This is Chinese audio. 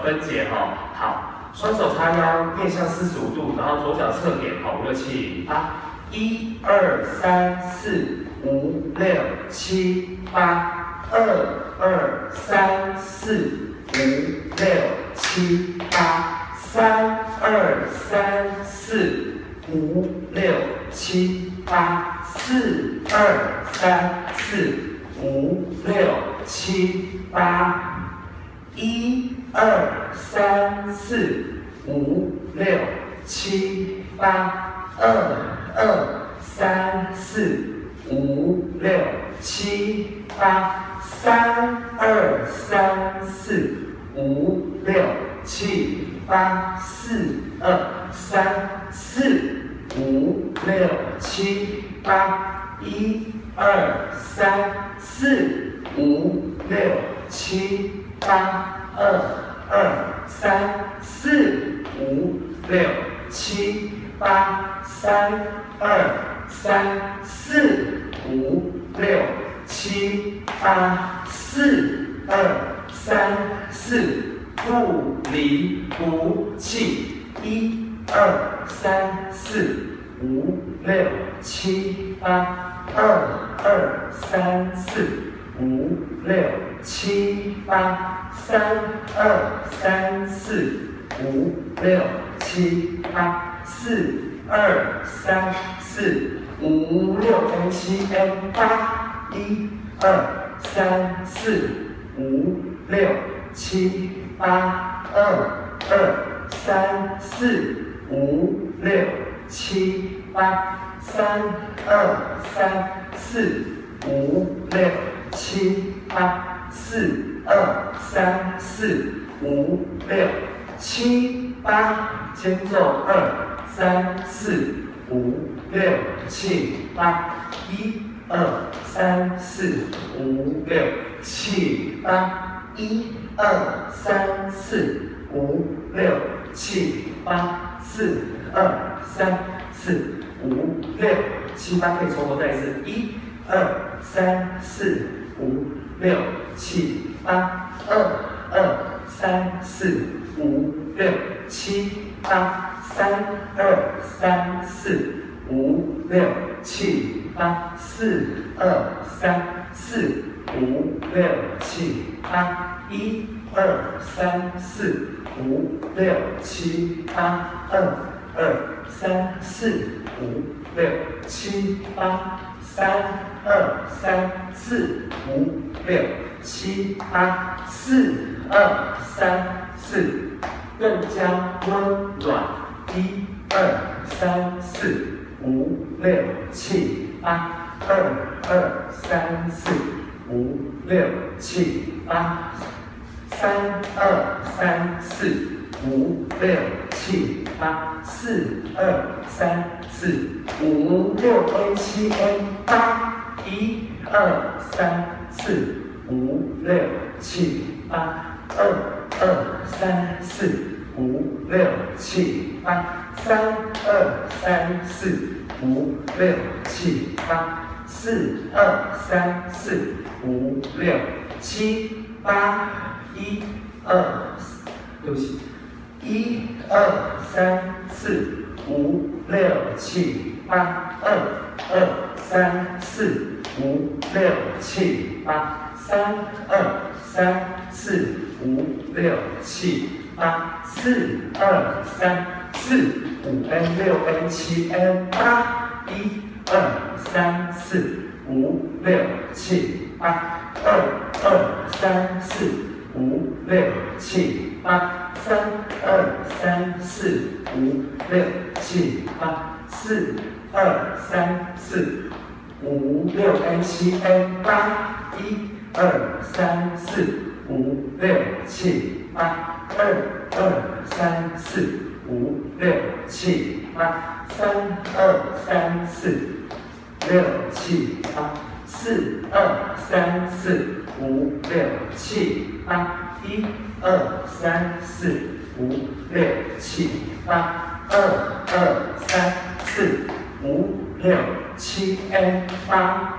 分解哈。好，双手叉腰，面向45度，然后左脚侧点，好，5、6、7、8，1、2、3、4、5、6、7、8，2、2、3、4、5、6、7、8，3、2、3、4、5、6、7、8，4、2、3、4、5、6、7、8，1、2、3、4、5、6、7、8，2、2、3、4、5、6、7、8，3、2、3、4、5、6、7、8，4、2、3、4、5、6、7、8，1、2、3、4、5、6、7、8，2、2、3、4、5、6、7、8，3、2、3、4、5、6、7、8，4、2、3、4，不离不弃，1、2、3、4、5、6、7、8，2、2、3、4、5、6、7、8，3、2、3、4、5、6、7、8，4、2、3、4、5、6、7、8，1、2、3、4、5、6、7、8，2、2、3、4、5、6、7、8，3、2、3、4、5、6、7、8，4、2、3、4、5、6、7、8，间奏2、3、4、5、6、7、8，1、2、3、4、5、6、7、8，1、2、3、4、5、6、7、8，4、2、3、4、5、6、7、8，可以从头再一次，1、2、3、4、5、6、7、8，2、2、3、4、5、6、7、8，3、2、3、4、5、6、7、8，4、2、3、4、5、6、7、8，1、2、3、4、5、6、7、8，2、2、3、4、5、6、7、8，3、2、3、4、5、6、7、8，4、2、3、4，更加温暖，1、2、3、4、5、6、7、8，2、2、3、4、5、6、7、8，3、2、3、4、5、6、7、8，4、2、3、4、5、6、7、8，1、2、3、4、5、6、7、8，2、2、3、4、5、6、7、8，3、2、3、4、5、6、7、8，4、2、3、4、5、6、7、8，1、2，对不起，1、2、3、4、5、6、7、8，2、2、3、4、5、6、7、8，3、2、3、4、5、6、7、8，4、2、3、4、5、6、7、8，1、2、3、4、5、6、7、8，2、2、3、4、5、6、7、8，3、2、3、4、5、6、7、8，4、2、3、4、5、6、7、8，1、2、3、4、5、6、7、8，2、2、3、4、5、6、7、8，3、2、3、4、6、7、8，4、2、3、4、5、6、7、8，1、2、3、4、5、6、7、8，2、2、3、4、5、6、7、8。